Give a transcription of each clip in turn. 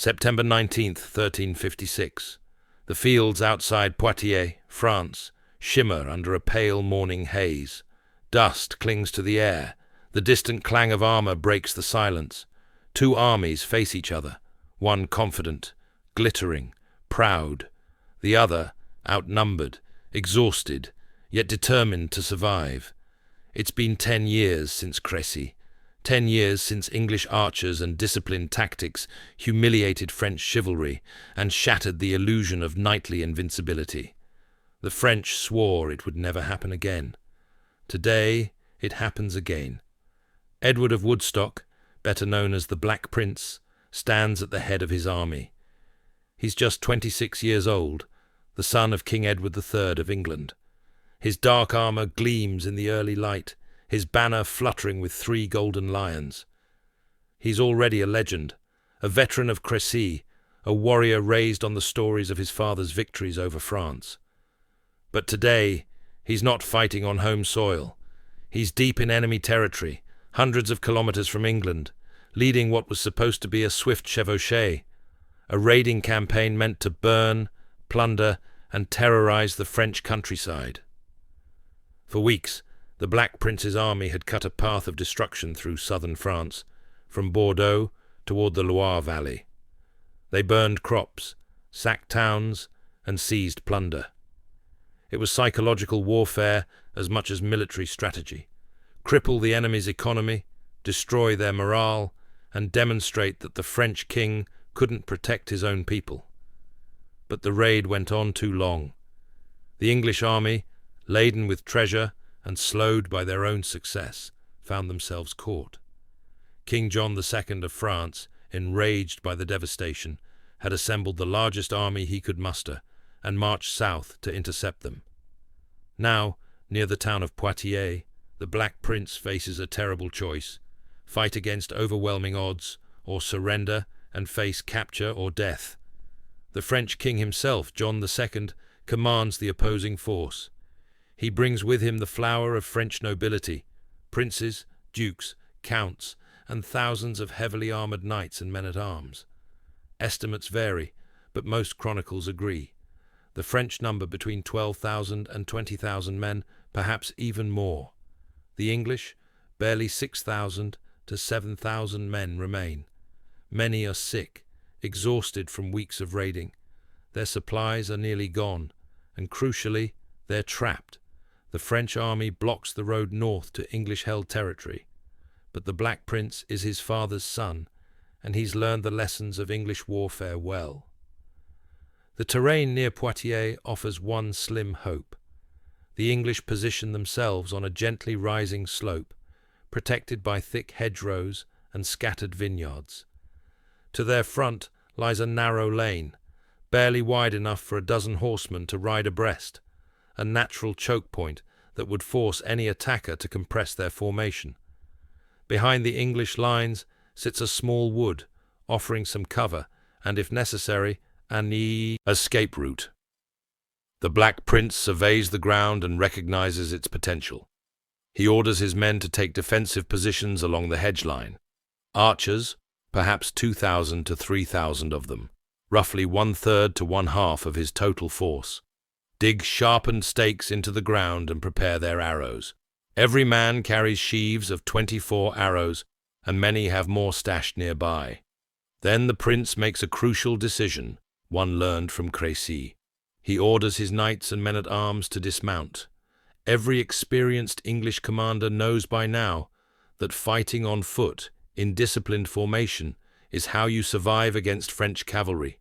September 19th, 1356. The fields outside Poitiers, France, shimmer under a pale morning haze. Dust clings to the air. The distant clang of armor breaks the silence. Two armies face each other, one confident, glittering, proud, the other outnumbered, exhausted, yet determined to survive. It's been 10 years since Crécy, 10 years since English archers and disciplined tactics humiliated French chivalry and shattered the illusion of knightly invincibility. The French swore it would never happen again. Today, it happens again. Edward of Woodstock, better known as the Black Prince, stands at the head of his army. He's just 26 years old, the son of King Edward III of England. His dark armour gleams in the early light, his banner fluttering with 3 golden lions. He's already a legend, a veteran of Crécy, a warrior raised on the stories of his father's victories over France. But today, he's not fighting on home soil. He's deep in enemy territory, hundreds of kilometres from England, leading what was supposed to be a swift chevauchée, a raiding campaign meant to burn, plunder, and terrorize the French countryside. For weeks, the Black Prince's army had cut a path of destruction through southern France, from Bordeaux toward the Loire Valley. They burned crops, sacked towns, and seized plunder. It was psychological warfare as much as military strategy. Cripple the enemy's economy, destroy their morale, and demonstrate that the French king couldn't protect his own people. But the raid went on too long. The English army, laden with treasure and slowed by their own success, found themselves caught. King John II of France, enraged by the devastation, had assembled the largest army he could muster and marched south to intercept them. Now, near the town of Poitiers, the Black Prince faces a terrible choice: fight against overwhelming odds, or surrender and face capture or death. The French king himself, John II, commands the opposing force. He brings with him the flower of French nobility, princes, dukes, counts, and thousands of heavily armoured knights and men-at-arms. Estimates vary, but most chronicles agree. The French number between 12,000 and 20,000 men, perhaps even more. The English, barely 6,000 to 7,000 men remain. Many are sick, exhausted from weeks of raiding. Their supplies are nearly gone, and crucially, they're trapped. The French army blocks the road north to English-held territory. But the Black Prince is his father's son, and he's learned the lessons of English warfare well. The terrain near Poitiers offers one slim hope. The English position themselves on a gently rising slope, protected by thick hedgerows and scattered vineyards. To their front lies a narrow lane, barely wide enough for a dozen horsemen to ride abreast, a natural choke point that would force any attacker to compress their formation. Behind the English lines sits a small wood, offering some cover and, if necessary, an escape route. The Black Prince surveys the ground and recognizes its potential. He orders his men to take defensive positions along the hedge line. Archers, perhaps 2,000 to 3,000 of them, roughly 1/3 to 1/2 of his total force, dig sharpened stakes into the ground and prepare their arrows. Every man carries sheaves of 24 arrows, and many have more stashed nearby. Then the prince makes a crucial decision, one learned from Crécy. He orders his knights and men-at-arms to dismount. Every experienced English commander knows by now that fighting on foot, in disciplined formation, is how you survive against French cavalry.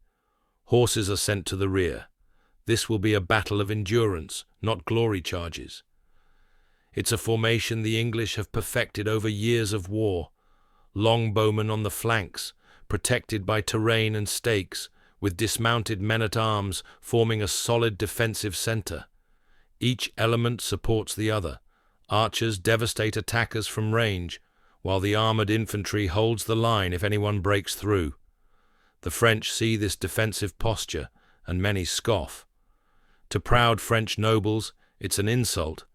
Horses are sent to the rear. This will be a battle of endurance, not glory charges. It's a formation the English have perfected over years of war. Longbowmen on the flanks, protected by terrain and stakes, with dismounted men-at-arms forming a solid defensive centre. Each element supports the other. Archers devastate attackers from range, while the armoured infantry holds the line if anyone breaks through. The French see this defensive posture, and many scoff. To proud French nobles, it's an insult.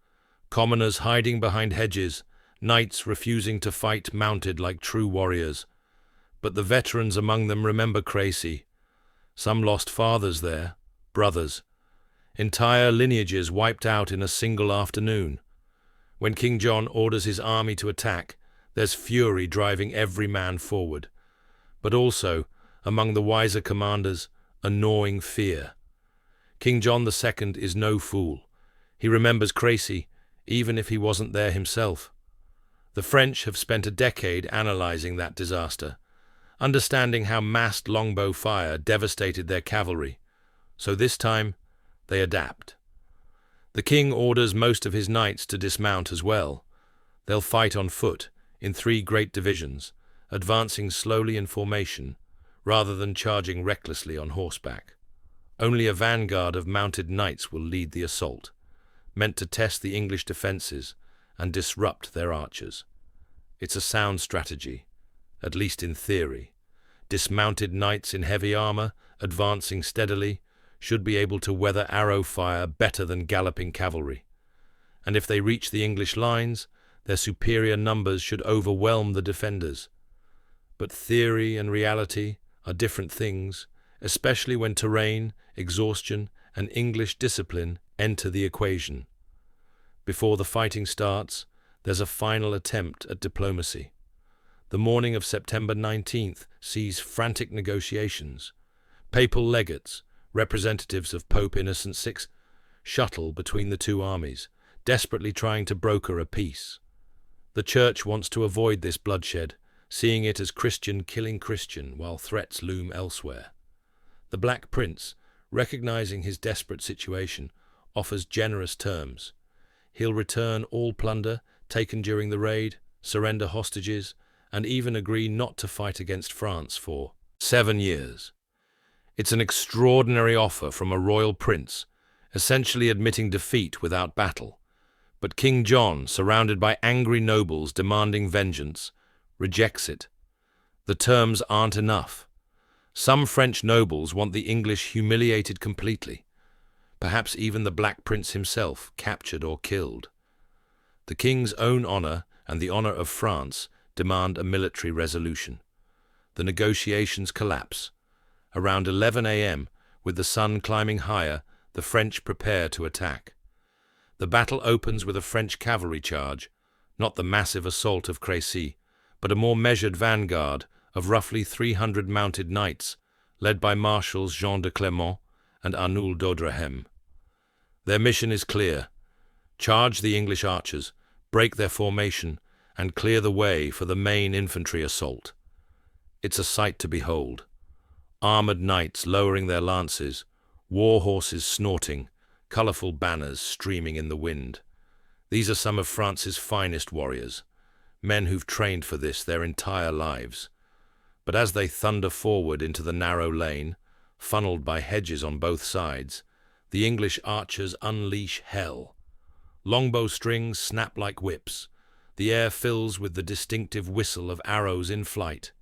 Commoners hiding behind hedges, knights refusing to fight mounted like true warriors. but the veterans among them remember Crécy. Some lost fathers there, brothers. Entire lineages wiped out in a single afternoon. When King John orders his army to attack, there's fury driving every man forward, but also, among the wiser commanders, a gnawing fear. King John II is no fool. He remembers Crécy, even if he wasn't there himself. The French have spent a decade analysing that disaster, understanding how massed longbow fire devastated their cavalry, so this time they adapt. The king orders most of his knights to dismount as well. They'll fight on foot, in 3 great divisions, advancing slowly in formation, rather than charging recklessly on horseback. Only a vanguard of mounted knights will lead the assault, meant to test the English defences and disrupt their archers. It's a sound strategy, at least in theory. Dismounted knights in heavy armour, advancing steadily, should be able to weather arrow fire better than galloping cavalry. And if they reach the English lines, their superior numbers should overwhelm the defenders. But theory and reality are different things, especially when terrain, exhaustion, and English discipline enter the equation. Before the fighting starts, there's a final attempt at diplomacy. The morning of September 19th sees frantic negotiations. Papal legates, representatives of Pope Innocent VI, shuttle between the two armies, desperately trying to broker a peace. The Church wants to avoid this bloodshed, seeing it as Christian killing Christian while threats loom elsewhere. The Black Prince, recognizing his desperate situation, offers generous terms. He'll return all plunder taken during the raid, surrender hostages, and even agree not to fight against France for 7 years. It's an extraordinary offer from a royal prince, essentially admitting defeat without battle. But King John, surrounded by angry nobles demanding vengeance, rejects it. The terms aren't enough. Some French nobles want the English humiliated completely, perhaps even the Black Prince himself captured or killed. The king's own honour and the honour of France demand a military resolution. The negotiations collapse. Around 11 a.m., with the sun climbing higher, the French prepare to attack. The battle opens with a French cavalry charge, not the massive assault of Crécy, but a more measured vanguard of roughly 300 mounted knights, led by Marshals Jean de Clermont and Arnoul d'Audrehem. Their mission is clear: charge the English archers, break their formation, and clear the way for the main infantry assault. It's a sight to behold. Armoured knights lowering their lances, war horses snorting, colourful banners streaming in the wind. These are some of France's finest warriors, men who've trained for this their entire lives. But as they thunder forward into the narrow lane, funneled by hedges on both sides, the English archers unleash hell. Longbow strings snap like whips. The air fills with the distinctive whistle of arrows in flight.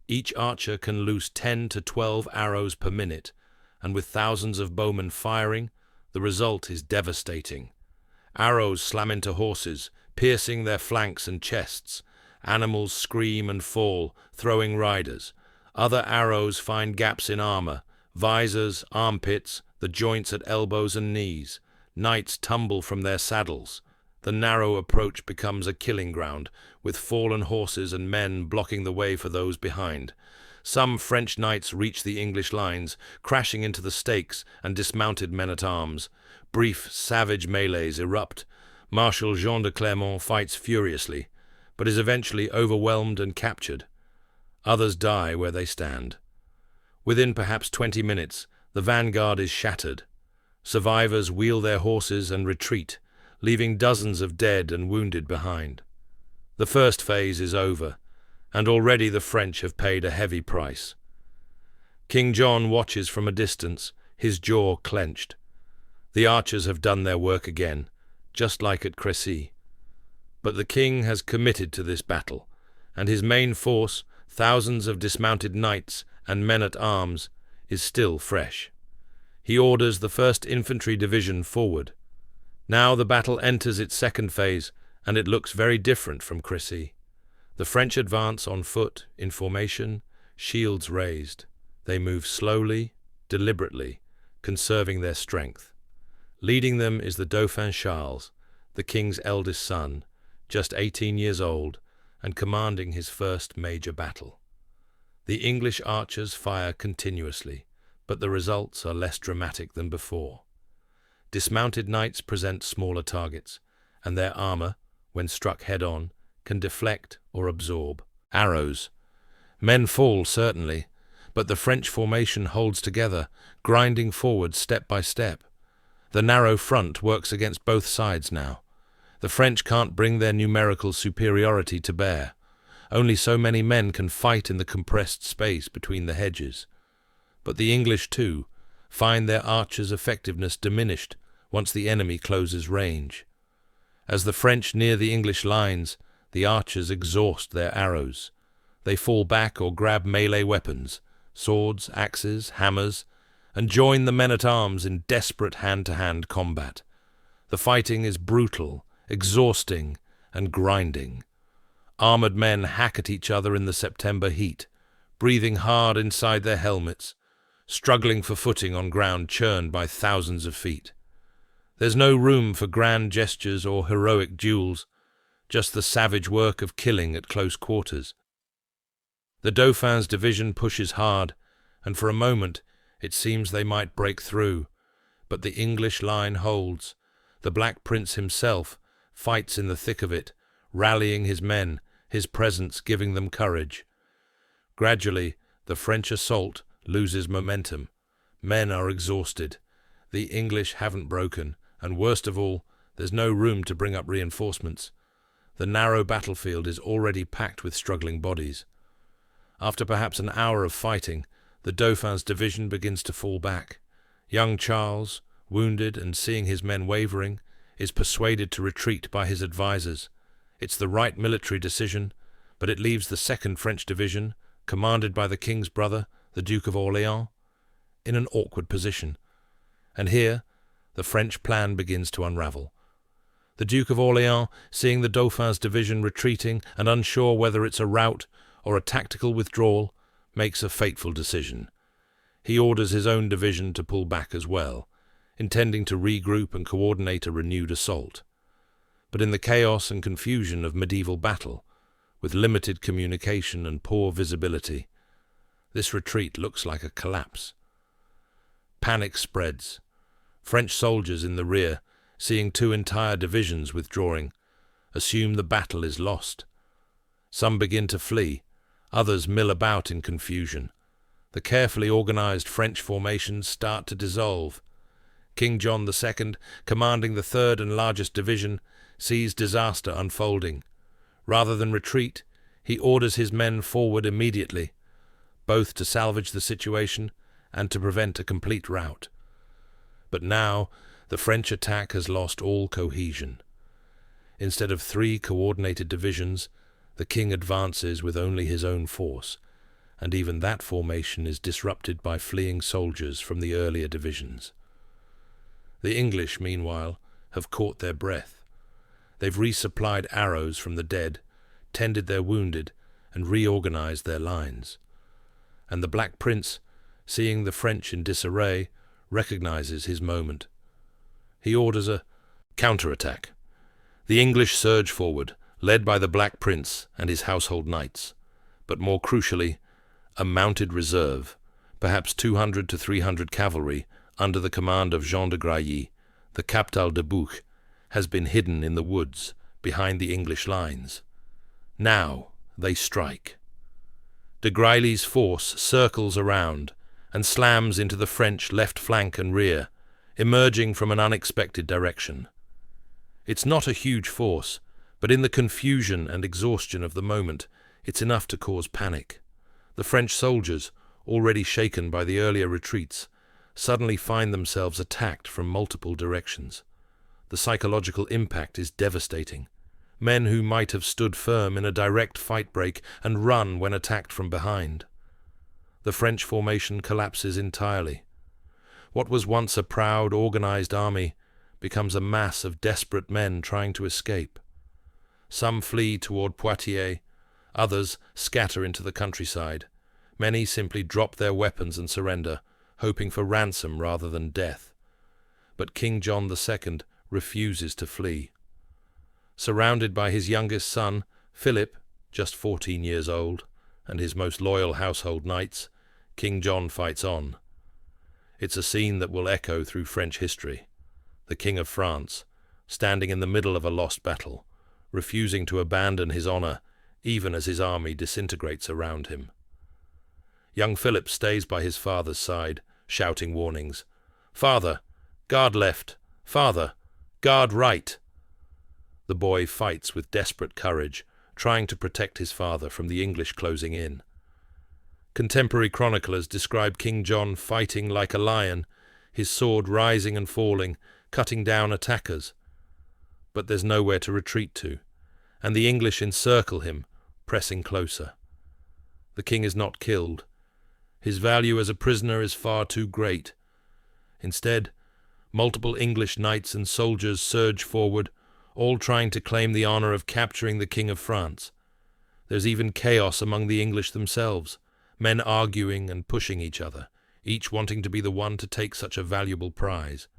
Each archer can loose 10 to 12 arrows per minute, and with thousands of bowmen firing, the result is devastating. Arrows slam into horses, piercing their flanks and chests. Animals scream and fall, throwing riders. Other arrows find gaps in armour, visors, armpits, the joints at elbows and knees. Knights tumble from their saddles. The narrow approach becomes a killing ground, with fallen horses and men blocking the way for those behind. Some French knights reach the English lines, crashing into the stakes and dismounted men-at-arms. Brief, savage melees erupt. Marshal Jean de Clermont fights furiously, but is eventually overwhelmed and captured. Others die where they stand. Within perhaps 20 minutes, the vanguard is shattered. Survivors wheel their horses and retreat, leaving dozens of dead and wounded behind. The first phase is over, and already the French have paid a heavy price. King John watches from a distance, his jaw clenched. The archers have done their work again, just like at Crécy. But the king has committed to this battle, and his main force, thousands of dismounted knights and men-at-arms, is still fresh. He orders the 1st Infantry Division forward. Now the battle enters its second phase, and it looks very different from Crécy. The French advance on foot, in formation, shields raised. They move slowly, deliberately, conserving their strength. Leading them is the Dauphin Charles, the king's eldest son, just 18 years old, and commanding his first major battle. The English archers fire continuously, but the results are less dramatic than before. Dismounted knights present smaller targets, and their armor, when struck head-on, can deflect or absorb arrows. Men fall, certainly, but the French formation holds together, grinding forward step by step. The narrow front works against both sides now. The French can't bring their numerical superiority to bear. Only so many men can fight in the compressed space between the hedges. But the English, too, find their archers' effectiveness diminished once the enemy closes range. As the French near the English lines, the archers exhaust their arrows. They fall back or grab melee weapons, swords, axes, hammers, and join the men-at-arms in desperate hand-to-hand combat. The fighting is brutal, exhausting, and grinding. Armored men hack at each other in the September heat, breathing hard inside their helmets, struggling for footing on ground churned by thousands of feet. There's no room for grand gestures or heroic duels, just the savage work of killing at close quarters. The Dauphin's division pushes hard, and for a moment it seems they might break through, but the English line holds. The Black Prince himself fights in the thick of it, rallying his men, his presence giving them courage. Gradually, the French assault loses momentum. Men are exhausted. The English haven't broken, and worst of all, there's no room to bring up reinforcements. The narrow battlefield is already packed with struggling bodies. After perhaps an hour of fighting, the Dauphin's division begins to fall back. Young Charles, wounded and seeing his men wavering, is persuaded to retreat by his advisers. It's the right military decision, but it leaves the 2nd French Division, commanded by the king's brother, the Duke of Orléans, in an awkward position. And here, the French plan begins to unravel. The Duke of Orléans, seeing the Dauphin's division retreating and unsure whether it's a rout or a tactical withdrawal, makes a fateful decision. He orders his own division to pull back as well, intending to regroup and coordinate a renewed assault. But in the chaos and confusion of medieval battle, with limited communication and poor visibility, this retreat looks like a collapse. Panic spreads. French soldiers in the rear, seeing 2 entire divisions withdrawing, assume the battle is lost. Some begin to flee, others mill about in confusion. The carefully organized French formations start to dissolve. King John II, commanding the 3rd and largest division, sees disaster unfolding. Rather than retreat, he orders his men forward immediately, both to salvage the situation and to prevent a complete rout. But now, the French attack has lost all cohesion. Instead of 3 coordinated divisions, the king advances with only his own force, and even that formation is disrupted by fleeing soldiers from the earlier divisions. The English, meanwhile, have caught their breath. They've resupplied arrows from the dead, tended their wounded, and reorganized their lines. And the Black Prince, seeing the French in disarray, recognizes his moment. He orders a counterattack. The English surge forward, led by the Black Prince and his household knights, but more crucially, a mounted reserve, perhaps 200 to 300 cavalry, under the command of Jean de Grailly, the Captal de Buch, has been hidden in the woods behind the English lines. Now they strike. De Grailly's force circles around and slams into the French left flank and rear, emerging from an unexpected direction. It's not a huge force, but in the confusion and exhaustion of the moment, it's enough to cause panic. The French soldiers, already shaken by the earlier retreats, suddenly find themselves attacked from multiple directions. The psychological impact is devastating. Men who might have stood firm in a direct fight break and run when attacked from behind. The French formation collapses entirely. What was once a proud, organized army becomes a mass of desperate men trying to escape. Some flee toward Poitiers, others scatter into the countryside. Many simply drop their weapons and surrender, hoping for ransom rather than death. But King John II refuses to flee. Surrounded by his youngest son, Philip, just 14 years old, and his most loyal household knights, King John fights on. It's a scene that will echo through French history. The King of France, standing in the middle of a lost battle, refusing to abandon his honor even as his army disintegrates around him. Young Philip stays by his father's side, shouting warnings. "Father, guard left! Father, guard right!" The boy fights with desperate courage, trying to protect his father from the English closing in. Contemporary chroniclers describe King John fighting like a lion, his sword rising and falling, cutting down attackers. But there's nowhere to retreat to, and the English encircle him, pressing closer. The king is not killed. His value as a prisoner is far too great. Instead, multiple English knights and soldiers surge forward, all trying to claim the honor of capturing the King of France. There's even chaos among the English themselves, men arguing and pushing each other, each wanting to be the one to take such a valuable prize.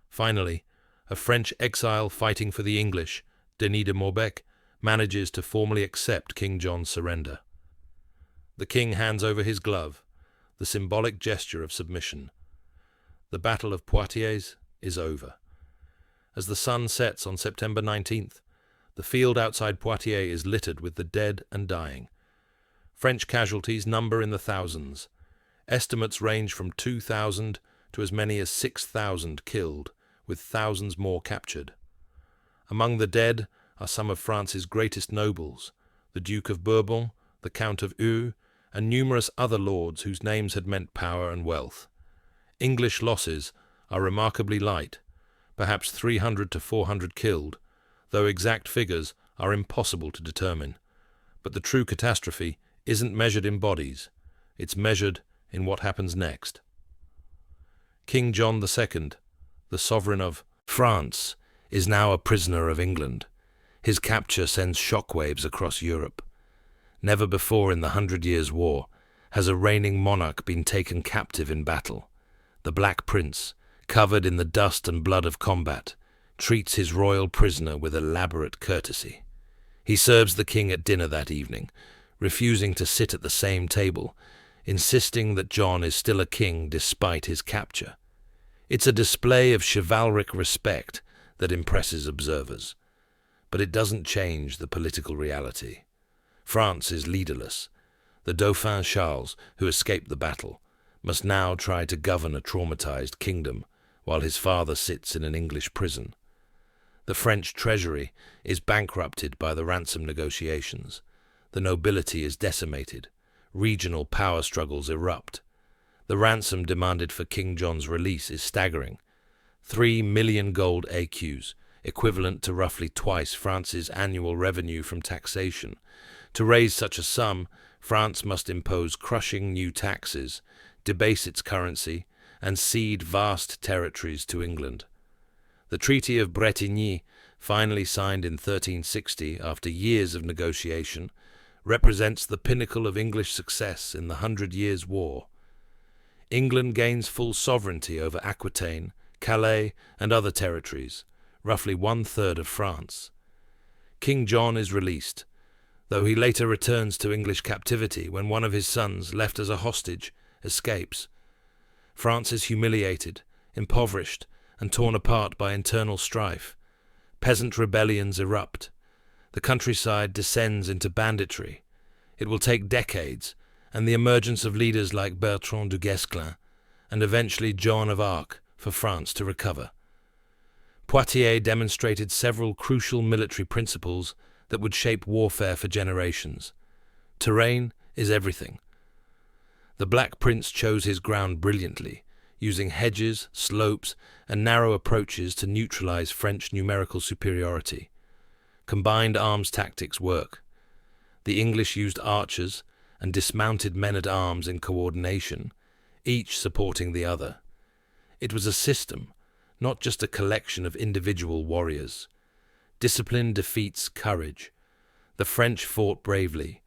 Finally, a French exile fighting for the English, Denis de Maubec, manages to formally accept King John's surrender. The king hands over his glove, the symbolic gesture of submission. The Battle of Poitiers is over. As the sun sets on September 19th, the field outside Poitiers is littered with the dead and dying. French casualties number in the thousands. Estimates range from 2,000 to as many as 6,000 killed, with thousands more captured. Among the dead are some of France's greatest nobles, the Duke of Bourbon, the Count of Eu, and numerous other lords whose names had meant power and wealth. English losses are remarkably light, perhaps 300 to 400 killed, though exact figures are impossible to determine. But the true catastrophe isn't measured in bodies, it's measured in what happens next. King John II, the sovereign of France, is now a prisoner of England. His capture sends shockwaves across Europe. Never before in the 100 Years' War has a reigning monarch been taken captive in battle. The Black Prince, covered in the dust and blood of combat, treats his royal prisoner with elaborate courtesy. He serves the king at dinner that evening, refusing to sit at the same table, insisting that John is still a king despite his capture. It's a display of chivalric respect that impresses observers. But it doesn't change the political reality. France is leaderless. The Dauphin Charles, who escaped the battle, must now try to govern a traumatized kingdom, while his father sits in an English prison. The French treasury is bankrupted by the ransom negotiations. The nobility is decimated. Regional power struggles erupt. The ransom demanded for King John's release is staggering. 3 million gold écus, equivalent to roughly twice France's annual revenue from taxation. To raise such a sum, France must impose crushing new taxes, debase its currency, and cede vast territories to England. The Treaty of Bretigny, finally signed in 1360 after years of negotiation, represents the pinnacle of English success in the 100 Years' War. England gains full sovereignty over Aquitaine, Calais, and other territories, roughly 1/3 of France. King John is released, though he later returns to English captivity when one of his sons, left as a hostage, escapes. France is humiliated, impoverished, and torn apart by internal strife. Peasant rebellions erupt. The countryside descends into banditry. It will take decades, and the emergence of leaders like Bertrand du Guesclin, and eventually Joan of Arc, for France to recover. Poitiers demonstrated several crucial military principles that would shape warfare for generations. Terrain is everything. The Black Prince chose his ground brilliantly, using hedges, slopes, and narrow approaches to neutralize French numerical superiority. Combined arms tactics work. The English used archers and dismounted men-at-arms in coordination, each supporting the other. It was a system, not just a collection of individual warriors. Discipline defeats courage. The French fought bravely,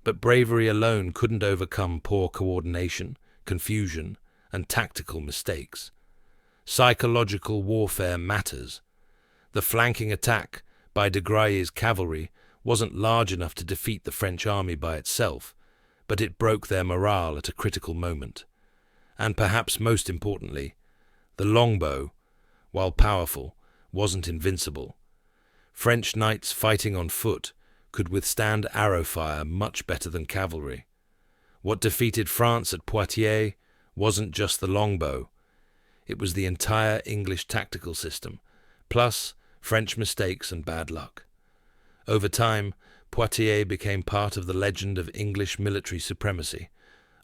But bravery alone couldn't overcome poor coordination, confusion, and tactical mistakes. Psychological warfare matters. The flanking attack by de Grailly's cavalry wasn't large enough to defeat the French army by itself, but it broke their morale at a critical moment. And perhaps most importantly, the longbow, while powerful, wasn't invincible. French knights fighting on foot could withstand arrow fire much better than cavalry. What defeated France at Poitiers wasn't just the longbow, it was the entire English tactical system, plus French mistakes and bad luck. Over time, Poitiers became part of the legend of English military supremacy,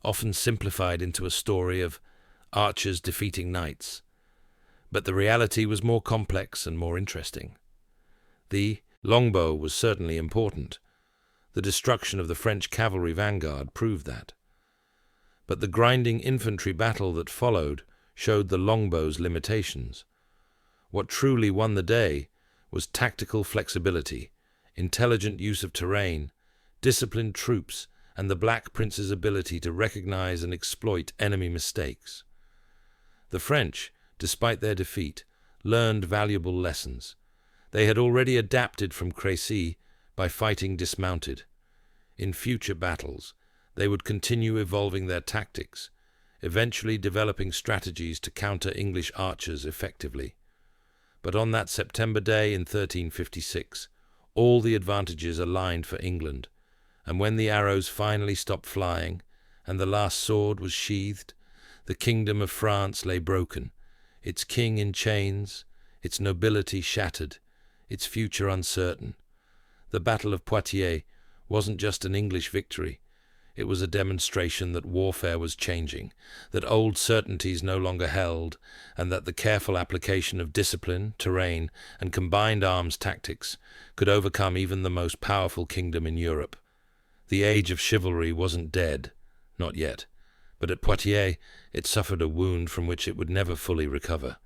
often simplified into a story of archers defeating knights. But the reality was more complex and more interesting. The longbow was certainly important. The destruction of the French cavalry vanguard proved that. But the grinding infantry battle that followed showed the longbow's limitations. What truly won the day was tactical flexibility, intelligent use of terrain, disciplined troops, and the Black Prince's ability to recognize and exploit enemy mistakes. The French, despite their defeat, learned valuable lessons. They had already adapted from Crécy by fighting dismounted. In future battles, they would continue evolving their tactics, eventually developing strategies to counter English archers effectively. But on that September day in 1356, all the advantages aligned for England, and when the arrows finally stopped flying and the last sword was sheathed, the kingdom of France lay broken, its king in chains, its nobility shattered, its future uncertain. The Battle of Poitiers wasn't just an English victory. It was a demonstration that warfare was changing, that old certainties no longer held, and that the careful application of discipline, terrain, and combined arms tactics could overcome even the most powerful kingdom in Europe. The age of chivalry wasn't dead, not yet, but at Poitiers it suffered a wound from which it would never fully recover.